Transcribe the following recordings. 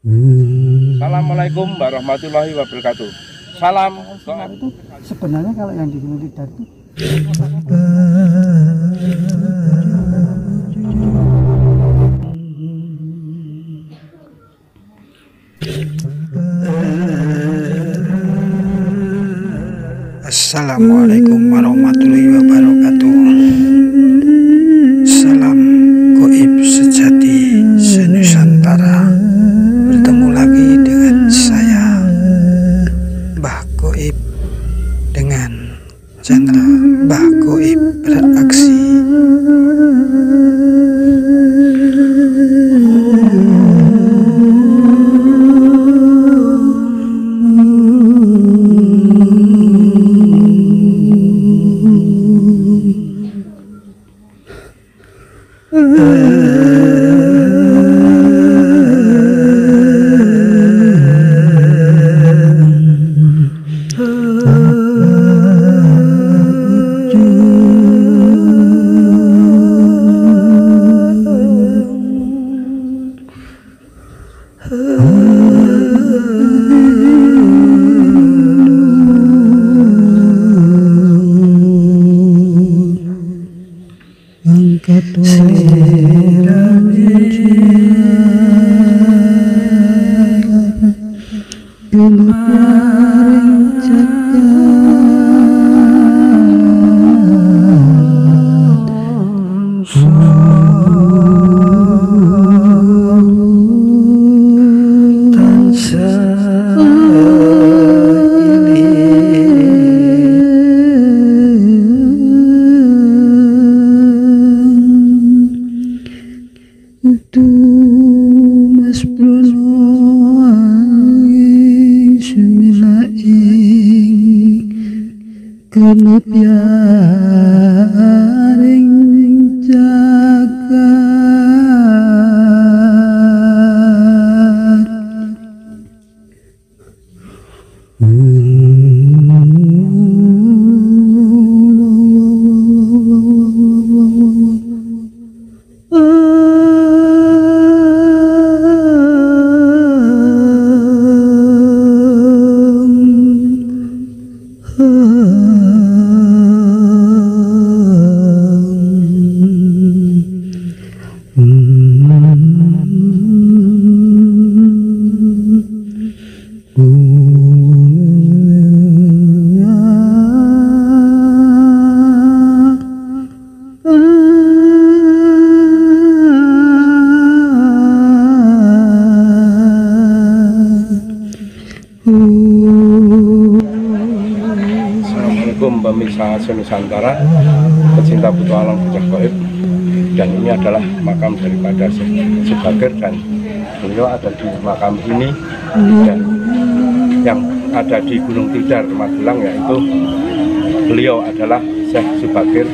Assalamualaikum warahmatullahi wabarakatuh. Salam. Itu sebenarnya kalau yang di Gunung Tidar itu Assalamualaikum warahmatullahi wabarakatuh. Salam goib sejati senusantara. Bertemu lagi dengan saya, Mbah Goib, dengan channel Mbah Goib Beraksi. Kemupiaring jagat Assalamualaikum pemirsa senusantara, pecinta petualang bocah goib. Dan ini adalah makam daripada Syekh Subagir, dan beliau ada di makam ini. Dan yang ada di Gunung Tidar, Magelang, yaitu beliau adalah Syekh Subagir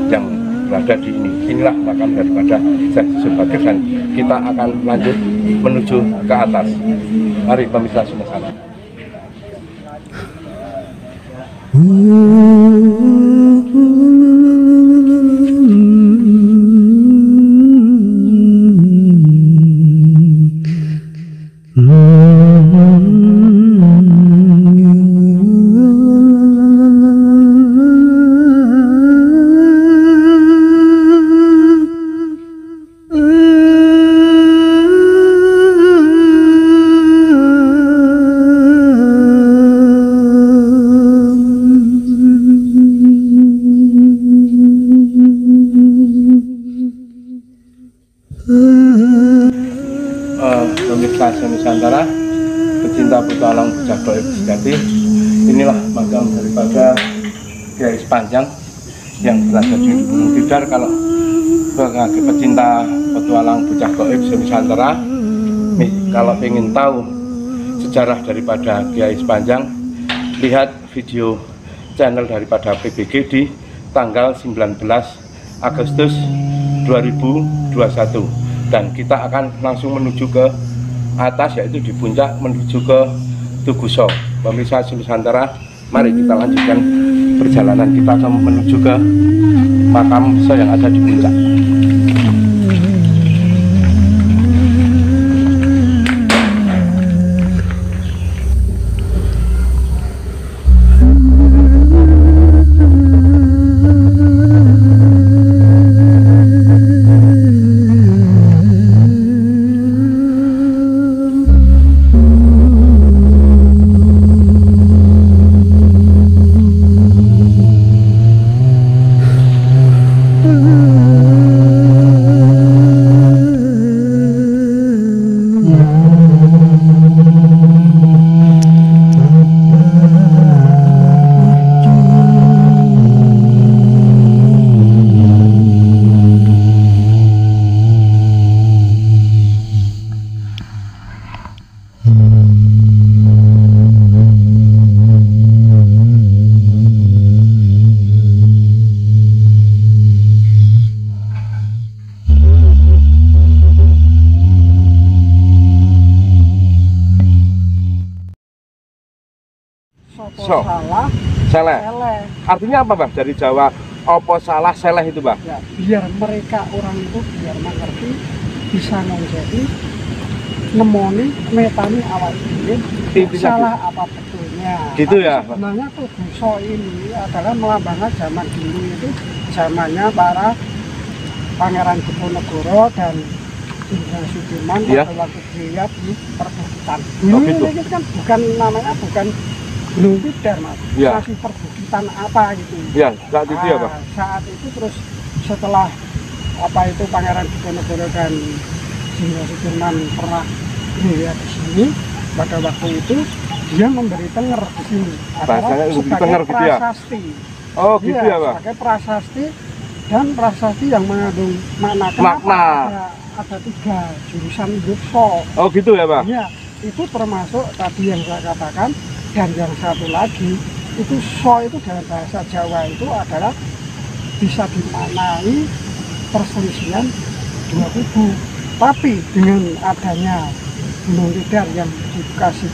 yang berada di ini. Inilah makam daripada Syekh Subagir, dan kita akan lanjut menuju ke atas. Mari pemirsa senusantara. Pemirsa senusantara, pecinta petualang bocah goib sejati, inilah makam daripada Kiai Sepanjang yang berada di Gunung Tidar. Kalau bagi pecinta petualang bocah goib senusantara, nih, kalau ingin tahu sejarah daripada Kiai Sepanjang, lihat video channel daripada PBG di tanggal 19 Agustus 2021. Dan kita akan langsung menuju ke atas, yaitu di puncak menuju ke Tuguso. Pemirsa senusantara, mari kita lanjutkan perjalanan kita menuju ke makam yang ada di puncak. so. salah, Seleh. seleh. Artinya apa, Mbah? Dari Jawa opo salah seleh itu, Mbah? Ya, biar mereka orang itu biar mengerti, bisa ngomong nemoni, metani awal ini salah apa betulnya. Gitu ya. Sebenarnya tuh Buso ini adalah melambangkan zaman dulu itu zamannya para Pangeran Diponegoro dan Jenderal Sudirman pada waktu dia di perbukitan. Dulu ini kan bukan namanya bukan Gunung Tidar, Mas. Masih perbukitan apa gitu. Iya, saat itu ya, Pak. Saat itu terus setelah apa itu Pangeran Diponegoro dan Jenderal Sudirman pernah melihat di sini, pada waktu itu dia memberi tenger di sini. Bahasanya sebagai tenger gitu ya? prasasti. Oh, gitu ya, Pak. Sebagai prasasti dan prasasti yang mengandung makna. Kenapa ada 3 jurusan Yukso. Oh, gitu ya, Pak? Iya, itu termasuk tadi yang saya katakan, dan yang satu lagi itu so itu dalam bahasa Jawa itu adalah bisa dimaknai perselisihan 2 kubu. Tapi dengan adanya Gunung Tidar yang dikasih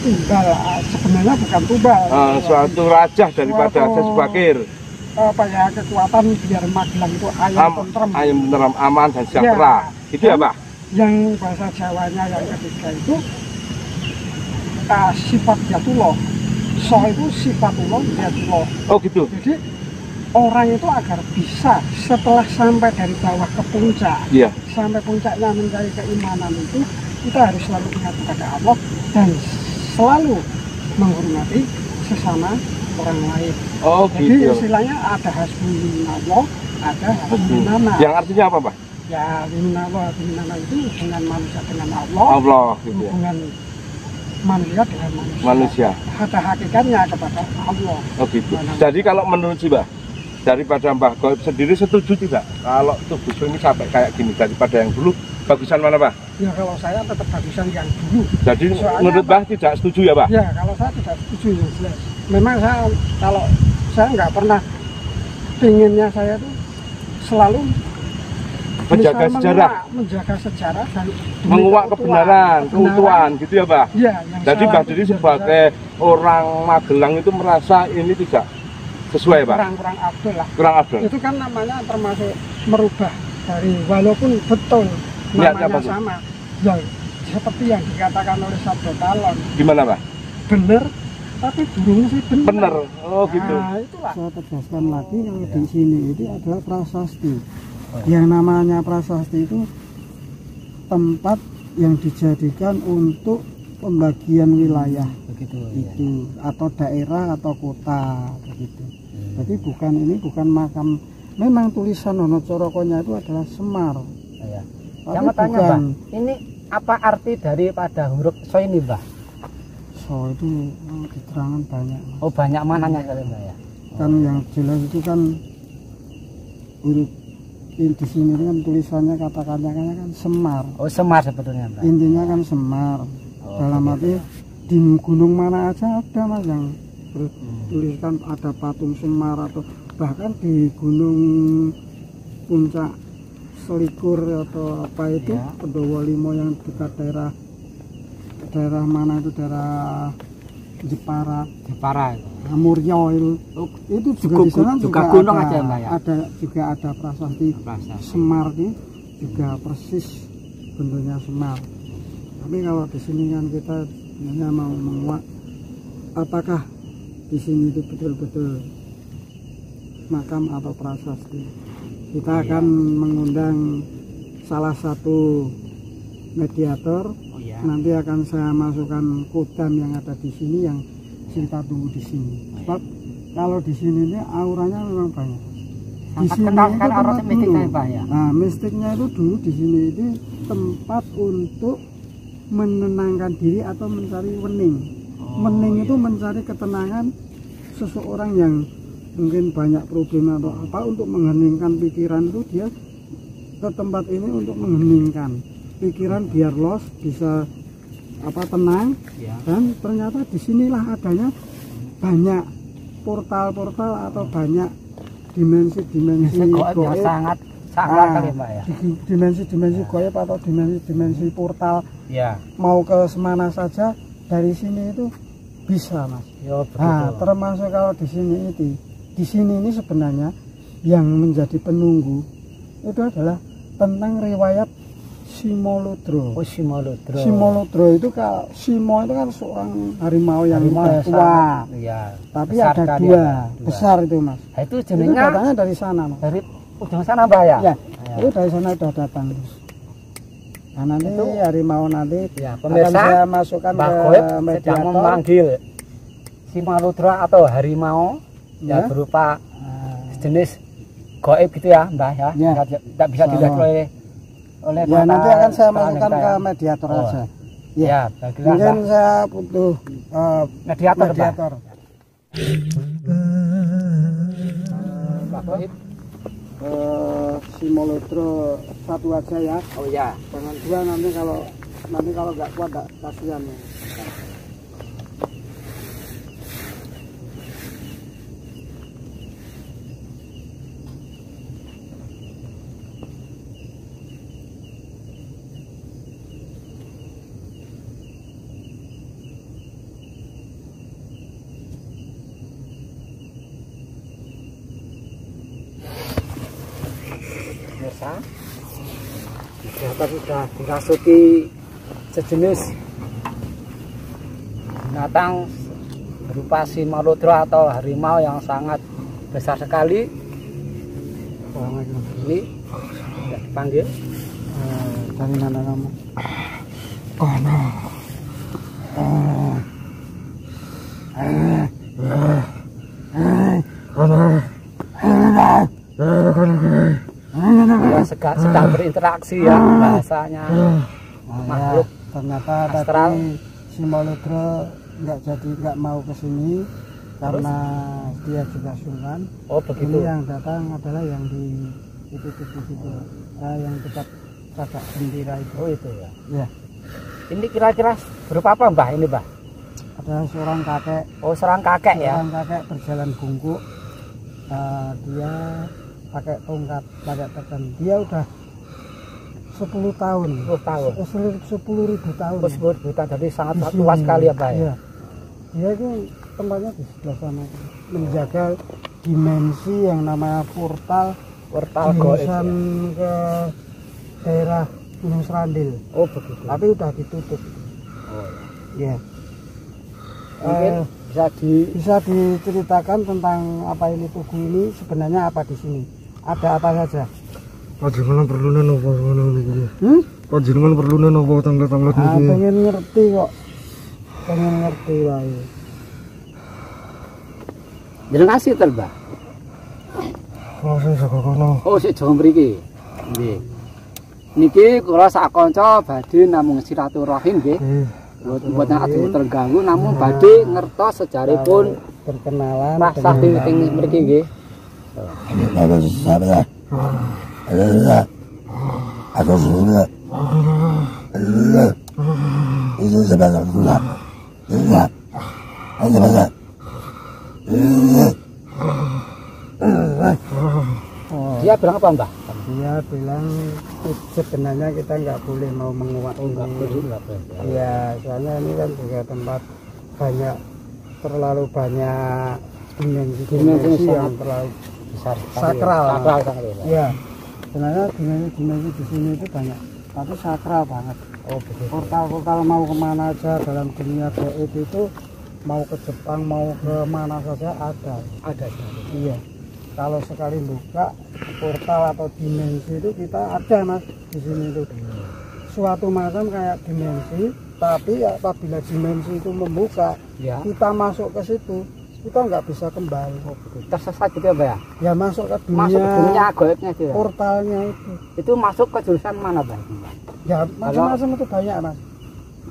tumbal, sebenarnya bukan tumbal, suatu raja daripada Sesbagir. Apa ya, kekuatan biar Magelang itu ayam tentrem, aman dan sejahtera. Itu ya, Pak? Yang bahasa Jawanya yang ketiga itu sifat jatuloh. So itu sifatullah jatuloh. Oh, gitu. Jadi orang itu agar bisa setelah sampai dari bawah ke puncak, sampai puncaknya mencari keimanan itu, kita harus selalu ingat kepada Allah dan selalu menghormati sesama orang lain. Oh, jadi gitu. istilahnya ada hasbunallah, ada hasbunana. Yang artinya apa, Pak? Ya, hasbunallah itu hubungan manusia dengan Allah. Allah, gitu ya. Hubungan manusia dengan manusia. Ada hakikatnya kepada Allah. Oh, gitu. Jadi kalau menurut si Mbah, daripada Mbah Goib sendiri setuju tidak kalau tuh Buso ini sampai kayak gini daripada yang dulu, bagusan mana, Pak? Ya, kalau saya tetap bagusan yang dulu. Jadi menurut Mbah tidak setuju ya, Pak? Ya, kalau saya tidak setuju, ya jelas. Memang kalau saya nggak pernah pinginnya saya tuh selalu menjaga sejarah, dan menguak kebenaran, keutuhan, gitu ya, Pak? Ya, jadi Mbah Diri sebagai orang Magelang itu merasa ini tidak sesuai, Pak? Kurang afdol lah. Kurang afdol. Itu kan namanya termasuk merubah dari, walaupun betul namanya sama, ya seperti yang dikatakan oleh Sabdo Talon. Gimana, Pak? Bener, tapi burungnya sih bener. Oh, gitu. Nah, itulah. Saya tegaskan lagi kalau di sini itu adalah prasasti. Yang namanya prasasti itu tempat yang dijadikan untuk pembagian wilayah, begitu itu ya. Atau daerah atau kota begitu. Jadi bukan makam. Memang tulisan Wonocoroko-nya itu adalah Semar. Ya. Yang tanya, Mbah, ini apa arti daripada huruf so ini, Mbah? So itu keterangan banyak. Oh, banyak mananya kali, Mbah ya. Kan yang jelas itu kan huruf di sini kan tulisannya katakannya kan Semar. Oh, Semar sebetulnya, Mbah. Intinya kan Semar. Dalam arti di gunung mana aja ada, Mas, yang bertuliskan ada patung Semar, atau bahkan di gunung puncak Selikur atau apa itu Pendowo Limo yang dekat daerah mana itu, daerah Jepara Muryo itu juga di sana juga gunung ada, aja, Mbak, ya? Ada prasasti Semar itu juga persis bentuknya Semar. Tapi kalau di sini kan kita hanya mau menguak apakah di sini itu betul-betul makam atau prasasti. Kita akan mengundang salah satu mediator. Nanti akan saya masukkan kodam yang ada di sini yang kita tunggu di sini. Sebab kalau di sini ini auranya memang banyak. Di sini itu tempat dulu. Nah, mistiknya itu dulu di sini itu tempat untuk menenangkan diri atau mencari wening. Wening itu mencari ketenangan seseorang yang mungkin banyak problem atau apa, untuk mengheningkan pikiran itu dia ke tempat ini untuk mengheningkan pikiran biar los, bisa tenang. Dan ternyata disinilah adanya banyak portal-portal atau banyak dimensi-dimensi goib sangat kali, Mbak ya. Dimensi-dimensi goib atau dimensi-dimensi portal mau ke semana saja. Dari sini itu bisa Mas. Ya begitu. Nah, termasuk kalau di sini ini sebenarnya yang menjadi penunggu itu adalah tentang riwayat Simoludro. Oh, Simoludro. Simoludro itu kalau Simo itu kan seorang harimau yang tua. Iya. Tapi Besar ada kali dua, ada. besar itu Mas. Nah, itu Itu jenengnya datangnya dari sana Mas. dari ujung sana Mbah ya? Ya, itu dari sana sudah datang. Nah, nanti Itu, harimau nanti ya, akan pemirsa, saya masukkan Mbah ke Goib sedang mediator. memanggil Simoludro atau harimau Ya. yang berupa jenis goib gitu ya Mbah ya. Ya. Tidak bisa dilihat oleh Ya, mata nanti akan saya kepala masukkan kita ke ya. mediator Oh. aja. Ya, baiklah Mungkin Mbah. saya butuh Mediator, Mbah. mediator. Mbah Goib. Simoludro satu aja ya. Oh ya. Jangan dua, nanti kalau nggak kuat nggak kasihan ya. Pemirsa, ternyata sudah dirasuki sejenis binatang berupa Simoludro atau harimau yang sangat besar sekali. Ini sudah dipanggil. Dari mana kamu? Ya, sedang berinteraksi ya bahasanya makhluk Ternyata astral. tadi Simoludro nggak mau ke sini karena dia juga sungkan. Oh Ini begitu. yang datang adalah yang di itu yang dekat Cagak Gembira itu. Oh itu ya. Ya, Ini kira-kira berupa apa Mbah ini Mbah? ada seorang kakek. Oh seorang kakek ya. Seorang kakek berjalan bungkuk. Dia pakai tongkat, pakai tekan. Dia udah 10 tahun. 10 tahun. 10.000 tahun. Terus buta jadi sangat Di luas sini. sekali ya Mbah ya. Iya. Dia itu tempatnya di sebelah sana, menjaga dimensi yang namanya portal Portal goib. jurusan ke daerah Gunung Serandil. Oh begitu. Tapi udah ditutup. Oh, Ya. mungkin Bisa diceritakan tentang apa ini tugu ini sebenarnya apa di sini? Ada apa saja? Panjenengan perlu napa ngono niki? Hmm? Panjenengan perlu napa tanglet-tanglet niki? Pengen ngerti kok. Pengen ngerti wae. Jenengan sinten Mbah? Kalau sing jaga kono. Oh sik Jawa mriki. Nggih. Niki kula sak kanca badhe namung silaturahim nggih. Mboten adu terganggu namun badhe ngertos sejarahipun Perkenalan rasah teng mriki nggih. Dia bilang apa Mbah? Dia bilang sebenarnya kita nggak boleh mau menguat ini. Iya, soalnya ini kan juga tempat terlalu banyak dimensi yang terlalu Besar sakral. Sakral sekali. Iya, sebenarnya dimensi di sini itu banyak, tapi sakral banget. Oh begitu. Portal-portal mau kemana aja dalam dunia gaib itu, mau ke Jepang, mau ke mana saja ada. Ada. Iya. Kalau sekali buka portal atau dimensi itu kita ada Mas di sini itu. Suatu macam kayak dimensi, tapi apabila dimensi itu membuka, Ya. kita masuk ke situ, kita nggak bisa kembali. Tersesat gitu ya Mbah ya? Ya masuk ke dunia, Masuk ke dunia goibnya itu ya? portalnya itu. Itu masuk ke jurusan mana Mbah? Ya macam-macam itu banyak Mas.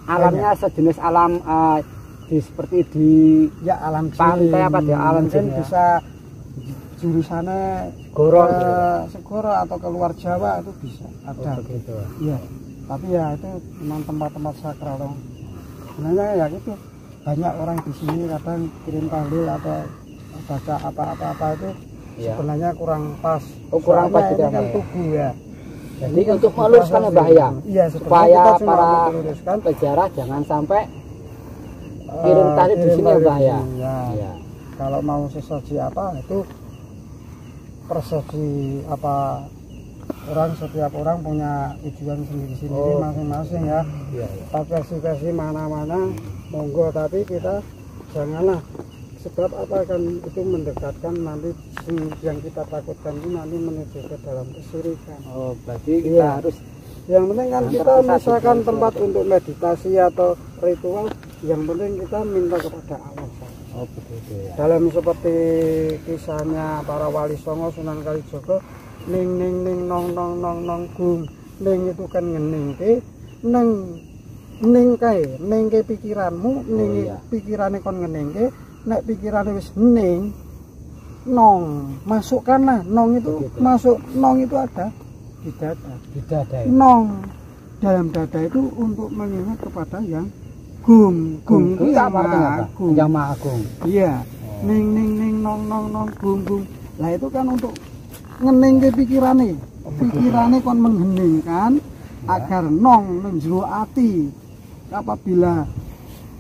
Alamnya sejenis alam seperti di Ya alam jin. Pantai apa dia, alam mungkin jin ya? bisa jurusannya Goro ke gitu ya? Segoro atau ke luar Jawa itu bisa ada. Oh, begitu. Iya, tapi ya itu memang tempat-tempat sakral dong. Sebenarnya ya gitu, banyak orang di sini kadang kirim tahlil atau baca apa-apa itu Iya. sebenarnya kurang pas. Oh, kurang pas Soalnya gitu ini ya, kan Mbak, ya? tugu ya. Jadi untuk meluruskan ya Mbah ya? Iya, Supaya kita cuma para meluruskan. peziarah jangan sampai kirim tadi di sini ya Mbah ya. Ya. Kalau mau sesaji apa itu persepsi apa setiap orang punya tujuan sendiri-sendiri masing-masing ya. Versi-versi mana-mana monggo, tapi kita janganlah, sebab apa kan itu mendekatkan nanti yang kita takutkan itu nanti menuju ke dalam kesyirikan. Oh, berarti kita harus yang penting kan kita misalkan tempat untuk meditasi atau ritual, yang penting kita minta kepada Allah. oh begitu ya. Dalam seperti kisahnya para wali songo Sunan Kalijaga, ning ning ning nong nong nong nong gung, ning itu kan ngeningke, ning ke pikiranmu, ning pikirane kon ngeningke, nek pikirane wis ning nong, masukkanlah nong itu begitu. Masuk nong itu ada di dada. Di dada ya. Nong dalam dada itu untuk mengingat kepada yang gung itu yang maha agung. Yang maha agung. Iya. Ning ning ning nong nong nong gung. Lah itu kan untuk ngeningke pikirane. Pikirane kon mengheningkan agar nong nang jero ati. Apabila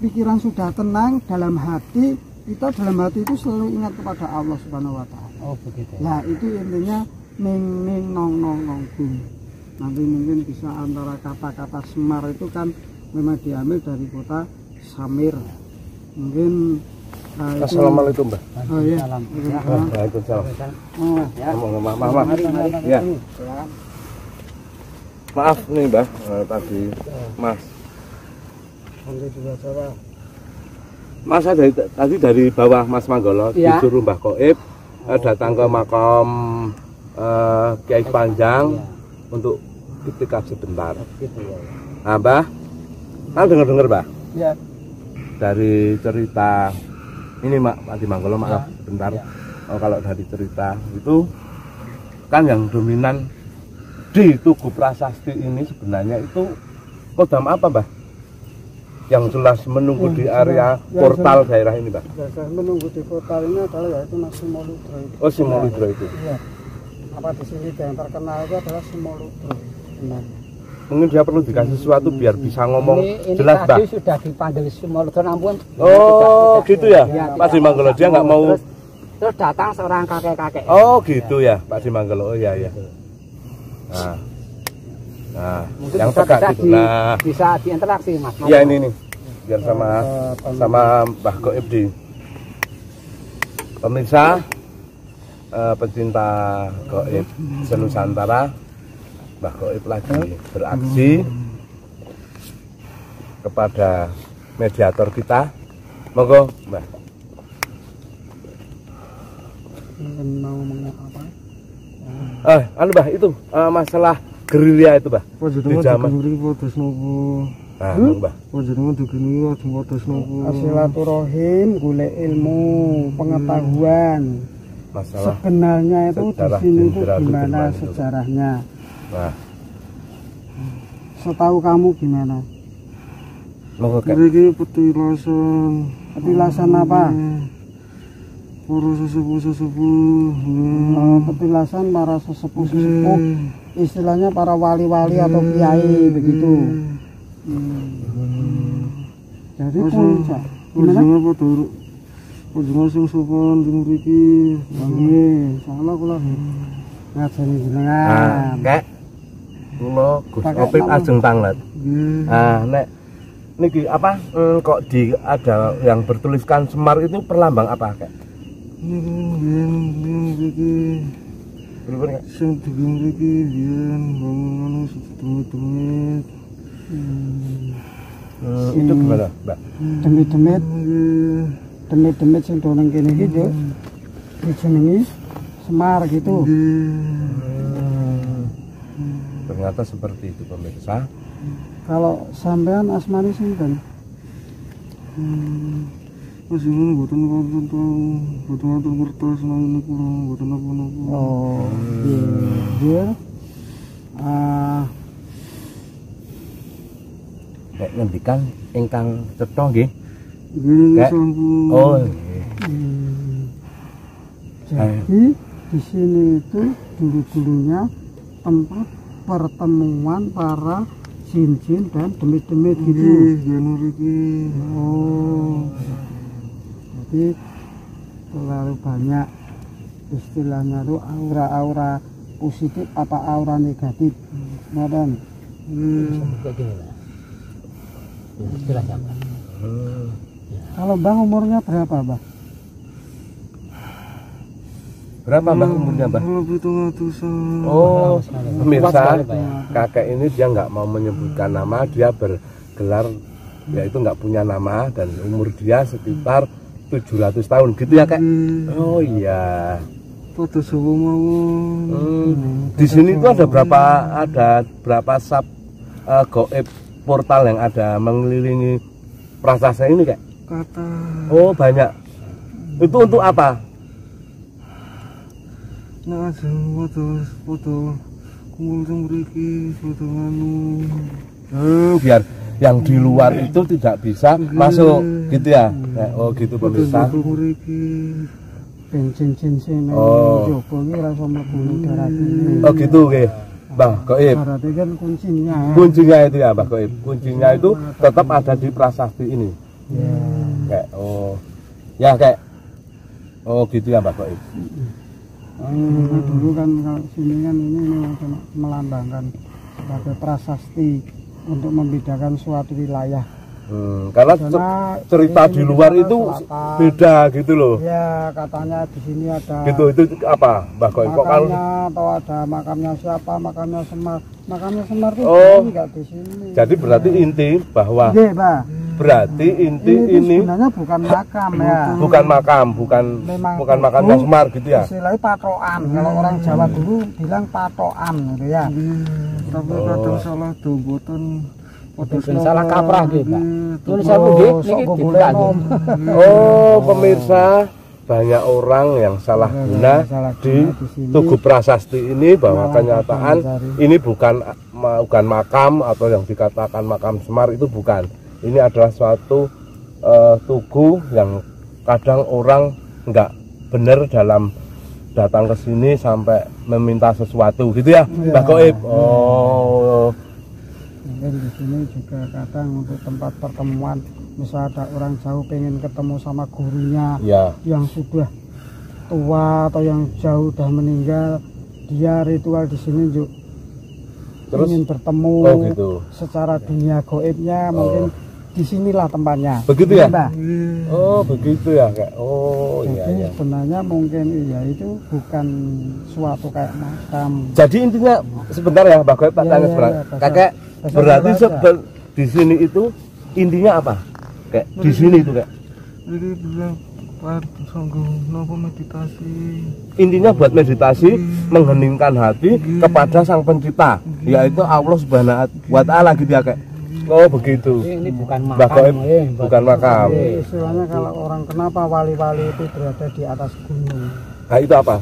pikiran sudah tenang dalam hati, kita dalam hati itu selalu ingat kepada Allah Subhanahu wa taala. Oh begitu. Nah, itu intinya ning ning nong nong nong gung. Nanti mungkin bisa antara kata-kata Semar itu kan memang diambil dari kota Samir. Mungkin Assalamualaikum Mbah. Oh iya. Waalaikumsalam. Oh, Ya. Maaf. Ya. Maaf nih Mbah, tadi Mas. Nanti juga coba. Mas saya tadi dari bawah Mas Manggolo disuruh Mbah Koib datang ke makam Kiai Panjang untuk itikaf sebentar. Nah, Mbah, kan dengar Mbah? Ya. Dari cerita ini Pak di Manggolo, maaf sebentar. Kalau dari cerita itu kan yang dominan di Tugu Prasasti ini sebenarnya itu kodam apa, Mbah? Yang jelas menunggu di area portal daerah ini, Mbah. Menunggu di portal ini adalah yaitu Simoludro itu. Oh, Simoludro itu. Iya. Apa di sini yang terkenal itu adalah Simoludro. Benar. Mungkin dia perlu dikasih sesuatu biar bisa ngomong ini jelas, Mbah. Tadi sudah dipanggil Simoludro namun oh, gitu ya. Pak Simanggolo dia nggak mau. Terus datang seorang kakek-kakek. Oh, gitu ya, Pak Simanggolo. Oh iya. Nah, mungkin yang bisa, tegak gitu. Nah, bisa diinteraksi Mas. Iya ini nih. Biar sama Mbah Koib di. Pemirsa pecinta Koib Senusantara, Mbah Koib lagi beraksi kepada mediator kita. Monggo, Mbah. Mau ngomong apa? Anu Mbah itu masalah gerilya itu, Mbah. Di zaman nah, Mbah. Silaturahim, golek ilmu, pengetahuan. Masalah sebenarnya itu di sini itu gimana itu. Sejarahnya? Nah, setahu kamu gimana? Ini Petilasan apa? Para sesepuh-sesepuh. Petilasan para sesepuh-sesepuh. Istilahnya para wali-wali atau kiai begitu. Jadi puncak. Gimana? Panjenengan sing sopan sing mriki. Nggih, insyaallah kula ngajeni jenengan. Kek. Kula Gus Opik ajeng tanglet. Nek niki apa kok di ada yang bertuliskan Semar itu perlambang apa, Kek? Mriki. Sing dugi mriki yen bangunan sedemit-demit. Itu gimana, Mbak? Demit sing doneng kene iki yo dijenengi Semar gitu. Ternyata seperti itu pemirsa. Kalau sampean asmane sinten? Mas ini mboten wonten kertas nang niku mboten napa-napa. Oh, iya. Nek ngendikan ingkang cetha nggih. Nggih, sampun. Oh. Jadi di sini itu dulu-dulunya tempat pertemuan para jin-jin dan demit-demit gitu. Janur iki. Oh, jadi terlalu banyak istilahnya tuh aura-aura positif apa aura negatif, Madam. Kayak gini lah. Istilah siapa? Kalau Bang umurnya berapa, Bang? Berapa Mbah umurnya Mbah? Lebih tengah-tengah. Oh, pemirsa, Pak, ya. kakek ini dia nggak mau menyebutkan nama, dia bergelar yaitu nggak punya nama dan umur dia sekitar 700 tahun gitu ya kak? Oh iya. Pada Jawa mawon. Di sini itu ada berapa sab goib portal yang ada mengelilingi prasasti ini kak? Kata. Oh banyak. Itu untuk apa? Nah, aja foto kumpul teng mriki, foto nganu. Biar yang di luar itu tidak bisa masuk gitu ya. Oh gitu pemirsa. Foto mriki. Bensin sini Oh. jopo iki ora iso mlebu darat ini. Oh gitu nggih. Mbah Goib. Berarti kan kuncinya. Kuncinya itu ya Mbah Goib. Kuncinya itu tetap ada di prasasti ini. Ya. Kayak oh. Ya kayak. Oh gitu ya Mbah Goib. Dulu kan kalau sini kan ini cuma melambangkan sebagai prasasti untuk membedakan suatu wilayah. Karena Karena cerita di luar ini itu selatan. beda gitu loh. Ya katanya di sini ada Gitu itu apa Mbah Goib? Kok kalau makamnya atau ada makamnya siapa, makamnya Semar. Makamnya Semar itu Oh. enggak di sini. jadi berarti inti bahwa Iya, Pak. berarti inti Ini ini sebenarnya bukan makam ya. bukan makam, bukan Memang makamnya tugu, Semar gitu ya. Istilahnya patokan. Kalau orang Jawa dulu bilang patokan gitu ya. Tapi kadang salah domboten. Salah kaprah gitu, Pak. Nulis Oh, aku nggih sok niki gugule dibuka nom. Oh pemirsa, banyak orang yang salah guna salah di guna di sini. Tugu Prasasti ini bahwa Malah kenyataan mencari. ini bukan makam atau yang dikatakan makam Semar itu bukan. Ini adalah suatu tugu yang kadang orang nggak benar dalam datang ke sini sampai meminta sesuatu gitu ya, Iya. Mbah Goib. Oh, Mungkin di sini juga kadang untuk tempat pertemuan, misal ada orang jauh pengen ketemu sama gurunya ya. yang sudah tua atau yang jauh udah meninggal, dia ritual di sini juga Terus? ingin bertemu Oh gitu. secara dunia goibnya, mungkin disinilah tempatnya. Begitu ya? Mbak? Oh begitu ya kak. Oh iya Jadi iya. sebenarnya mungkin iya itu bukan suatu kayak makam. Jadi intinya sebentar ya Mbak Goib, tak Ya, tanya ya, sebentar. ya, Kakek Bahasa berarti Jawa di sini itu intinya apa? Kayak di sini itu kak. Jadi bilang Pak sanggup nopo meditasi. Intinya buat meditasi, mengheningkan hati kepada Sang Pencipta, yaitu Allah Subhanahu wa Ta'ala gitu ya kak. Oh begitu. Ini bukan Mbak makam, Goib, bukan bukan makam. Jadi istilahnya kalau orang kenapa wali-wali itu berada di atas gunung. Nah itu apa?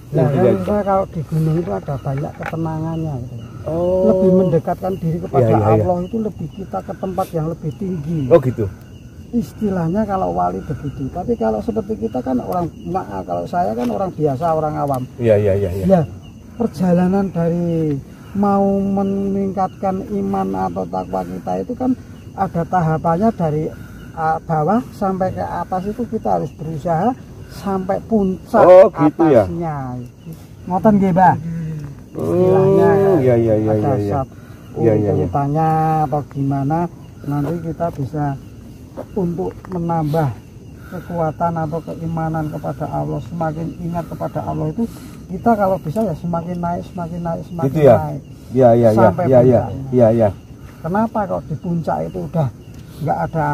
Nah, Intinya kan itu. misalnya kalau di gunung itu ada banyak ketenangannya gitu. Oh. Lebih mendekatkan diri kepada Iya, iya, iya. Allah itu lebih kita ke tempat yang lebih tinggi. Oh gitu. Istilahnya kalau wali begitu. Tapi kalau seperti kita kan orang, kalau saya kan orang biasa, orang awam. Iya iya iya. Iya. Ya, perjalanan dari mau meningkatkan iman atau takwa kita itu kan ada tahapannya dari bawah sampai ke atas itu kita harus berusaha sampai puncak Oh, gitu ya? atasnya. Ngoten nggih, Mbah? Istilahnya iya iya iya ada iya. Iya. sab Iya, iya, iya. urutannya atau gimana nanti kita bisa untuk menambah kekuatan atau keimanan kepada Allah, semakin ingat kepada Allah itu kita kalau bisa ya semakin naik semakin Gitu ya? naik. Iya iya iya Sampai iya iya. puncaknya. Iya iya. Kenapa kok di puncak itu udah nggak ada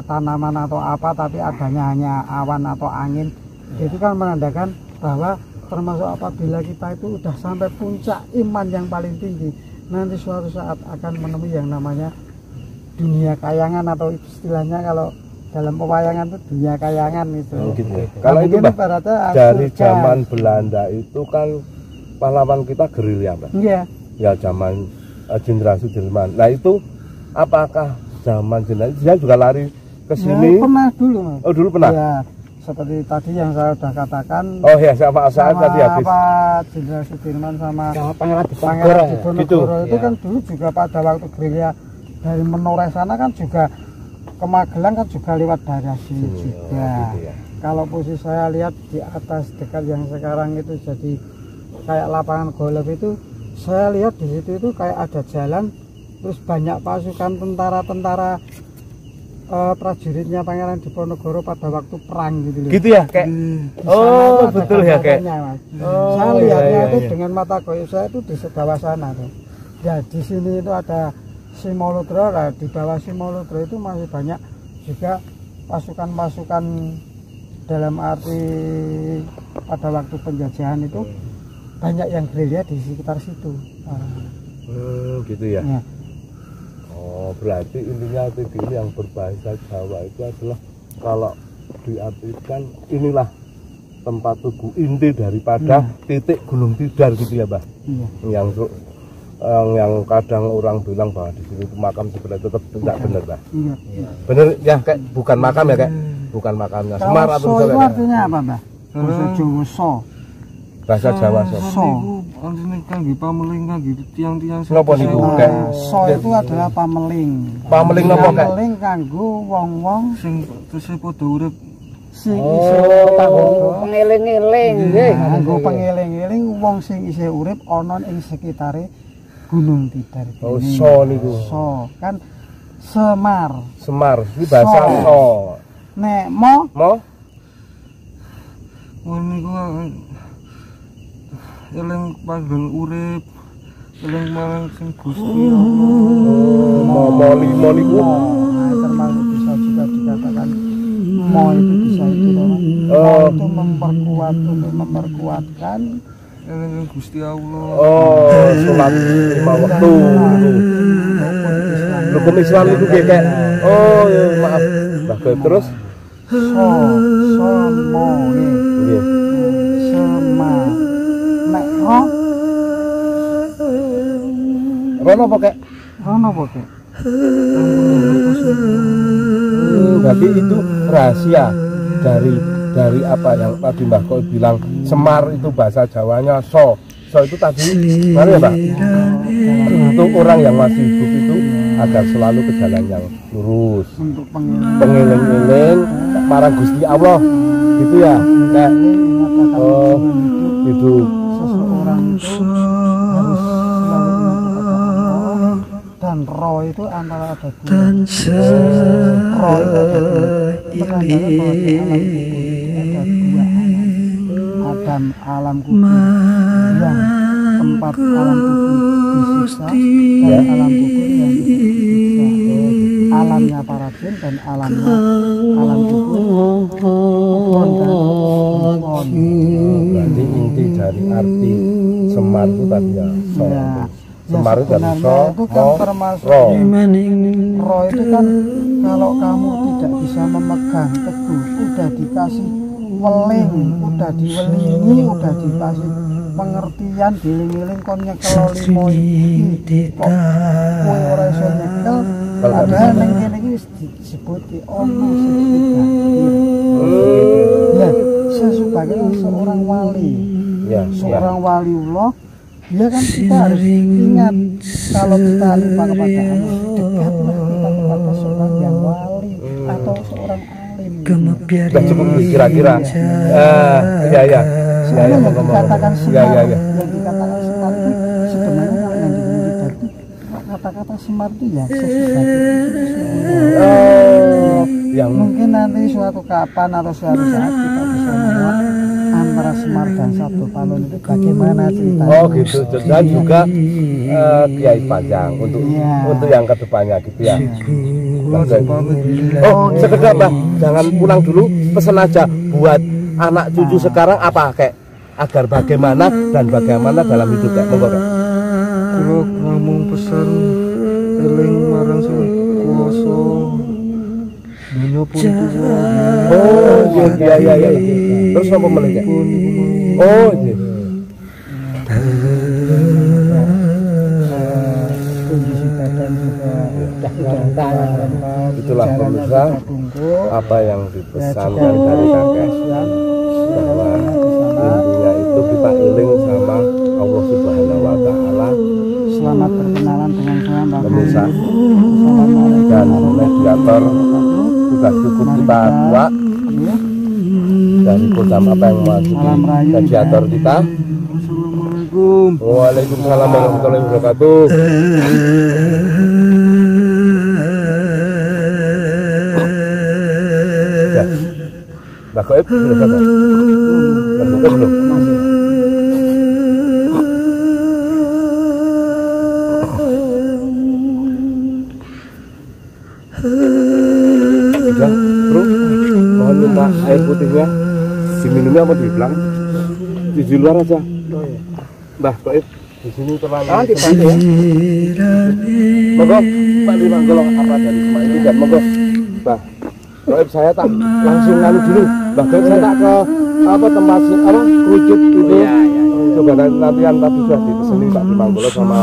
tanaman atau apa, tapi adanya hanya awan atau angin. Itu kan menandakan bahwa termasuk apabila kita itu udah sampai puncak iman yang paling tinggi, nanti suatu saat akan menemui yang namanya dunia kayangan, atau istilahnya kalau dalam pewayangan itu dunia kayangan itu. Oh, gitu. Kalau itu mungkin Mbak, ibaratnya dari surga. zaman Belanda itu kan pahlawan kita gerilya Mbak. Iya. Ya zaman Jenderal Sudirman. Nah itu apakah zaman Jenderal dia juga lari ke Ya, sini? pernah dulu, Mas. Oh dulu pernah. Ya, seperti tadi yang saya sudah katakan. Oh ya, sama saat tadi habis. Pak Jenderal Sudirman sama Pangeran Diponegoro itu ya. kan dulu juga pada waktu gerilya dari Menoreh sana kan juga ke Magelang kan juga lewat daerah sini juga. Gitu ya. Kalau posisi saya lihat di atas dekat yang sekarang itu jadi kayak lapangan golf itu, saya lihat di situ itu kayak ada jalan, terus banyak pasukan tentara-tentara prajuritnya Pangeran Diponegoro pada waktu perang gitu loh. Gitu ya, kayak. Di Oh, sana itu ada betul ya, kayak. gambarannya, Mas. Oh, Saya iya, lihatnya iya, itu iya. dengan mata goib saya itu di bawah sana tuh. Ya di sini itu ada Simoludro, nah, di bawah Simoludro itu masih banyak juga pasukan-pasukan dalam arti pada waktu penjajahan itu banyak yang gerilya di sekitar situ. Gitu ya. Ya. Oh, berarti intinya ini yang berbahasa Jawa itu adalah kalau diartikan inilah tempat tugu inti daripada titik Gunung Tidar gitu ya, Mbah. Iya. Yang kadang orang bilang bahwa di sini itu makam sebenarnya tetap tidak benar, Mbah. Iya. Bener ya, kayak bukan makam ya, kayak bukan makamnya Semar atau So itu misalnya artinya apa, Mbah? Bahasa Jawa so. bahasa Jawa so. So. Anjene kangge pameling kangge tiang-tiang Napa niku kayak So itu adalah pameling. pameling napa kayak Pameling kanggo wong-wong sing tesih padha urip sing Oh. isih kanggo Pengeling-eling nggih. kanggo pengeling-eling wong sing isih urip ana ing sekitare Gunung Tidar. Oh, Ini. so niku. So kan Semar. Semar iki bahasa So. so. Nek mo Mau niku eling panggon urip eling marang sing Gusti mau limo niku. nah, termasuk bisa juga dikatakan mo itu bisa itu toh. Mo Oh. itu memperkuat untuk memperkuatkan eling Gusti Allah. Oh, sholat 5 waktu. Hukum Islam itu kayak oh ya, maaf. Mbah Goib terus mo nggih. Sema nek ro Rono apa kayak? rono apa kek? Berarti itu rahasia dari apa yang tadi Mbah Goib bilang Semar itu bahasa Jawanya so. So itu tadi mana ya, Mbak? Untuk orang yang masih hidup itu agar selalu ke jalan yang lurus. Untuk pengeling Pengeling-eling marang Gusti Allah. Gitu ya. Kayak oh, hidup. seseorang itu harus selalu ingat kepada Allah, dan roh itu antara ada dua. Roh itu ada dua. Penandanya bahwa di alam kubur itu ada dua alam. Adam alam kubur yang tempat alam kubur disiksa dan alam kubur yang tidak disiksa. Alamnya para jin dan alam kubur kupon dan kupon. Berarti inti dari arti Semar itu tadi ya so. Ya, Semar itu dari sebenarnya so, itu kan mo, termasuk ro. roh itu kan kalau kamu tidak bisa memegang teguh, udah dikasih weling, udah diwelingi, udah dikasih pengertian, diling-iling kon nyekel limo iki kok kowe ora iso nyekel, padahal ning kene iki wis disebut ono sing nah, sebagai seorang wali, Ya, ya. seorang waliullah, dia kan kita harus ingat kalau kita lupa kepada Allah, dekatlah kita kepada seorang yang wali atau seorang alim. Sudah cukup kira-kira. Ya ya. Ya ya, Yang ngomong. dikatakan Ya semar, ya ya. yang dikatakan semar itu sebenarnya kalau yang dimiliki itu kata-kata semar itu ya sesuatu Oh, yang mungkin nanti suatu kapan atau suatu saat kita bisa menguak antara Semar dan Sabdo Palun itu bagaimana ceritanya. oh gitu. Dan juga Kiai Panjang untuk Iya. untuk yang kedepannya gitu ya. Kula pamit dulu. Oh, sekedar Mbah, jangan pulang dulu, pesan aja buat anak cucu sekarang apa kayak agar bagaimana dan bagaimana dalam hidup kayak monggo kayak. Kula namung pesan eling marang sing kuwasa dunya pun tuwa. Oh, iya iya iya. Terus apa meneh Kak? Oh, iya. Kondisi badan juga Itulah pemirsa apa yang dipesankan dari kakek, bahwa intinya itu kita eling sama Allah Subhanahu wa Ta'ala. Selamat berkenalan dengan saya Mbak Pemirsa Assalamualaikum dan mediator sudah cukup kita buat dari program apa yang masuk mediator kita. Assalamualaikum. Waalaikumsalam warahmatullahi wabarakatuh. Ya, Mbak Goib sudah sadar? Belum? Sudah, bro. Mohon minta air putihnya diminumnya apa dibilang? Di luar aja. Mbah Goib di sini terlalu dibantu ya. Monggo Pak Dimanggolo apa dari semua ini dan monggo Mbah Goib saya tak langsung lalu dulu. Mbah Goib saya tak ke apa tempat apa kerucut itu. Coba latihan tadi sudah dipeseni Pak Dimanggolo sama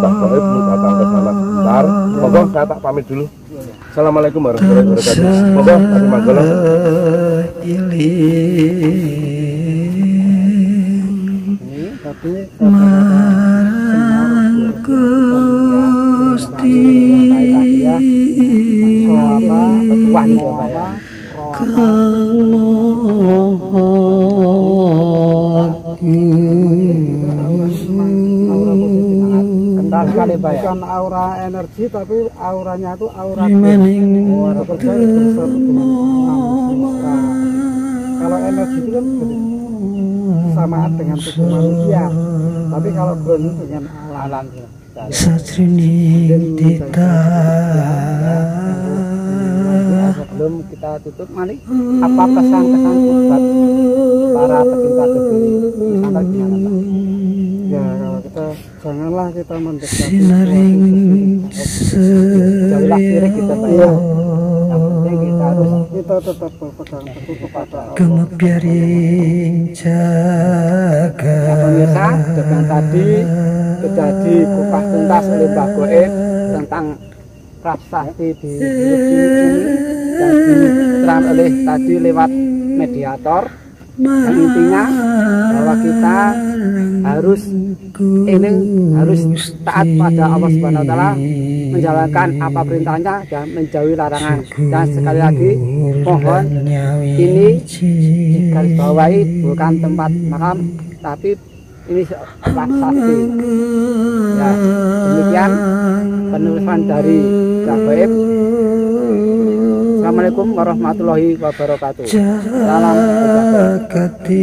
Mbah Goib mau datang ke sana sebentar. Monggo saya tak pamit dulu. Assalamualaikum warahmatullahi wabarakatuh. Monggo Pak Dimanggolo. tapi Gusti kental sekali bukan aura energi tapi auranya itu aura kalau energi itu kan samaan dengan tubuh manusia, tapi kalau ground itu dengan alam. Sebelum kita tutup, mari apa pesan-pesan buat para pecinta gedung wisata gimana Pak? Ya kalau kita janganlah kita mendekati jauhilah sirik kita Pak ya. Yang penting kita tetap berpegang teguh kepada Allah. Pemirsa, dengan tadi sudah dikupas tuntas oleh Mbah Goib tentang prasasti di hidup ini dan diterang oleh tadi lewat mediator. Dan intinya bahwa kita harus taat pada Allah Subhanahu wa Ta'ala, menjalankan apa perintahnya dan menjauhi larangan. Dan sekali lagi mohon ini digarisbawahi bukan tempat makam tapi ini prasasti. Ya, demikian penulisan dari Mbah Goib. Assalamualaikum warahmatullahi wabarakatuh. Salam sejahtera.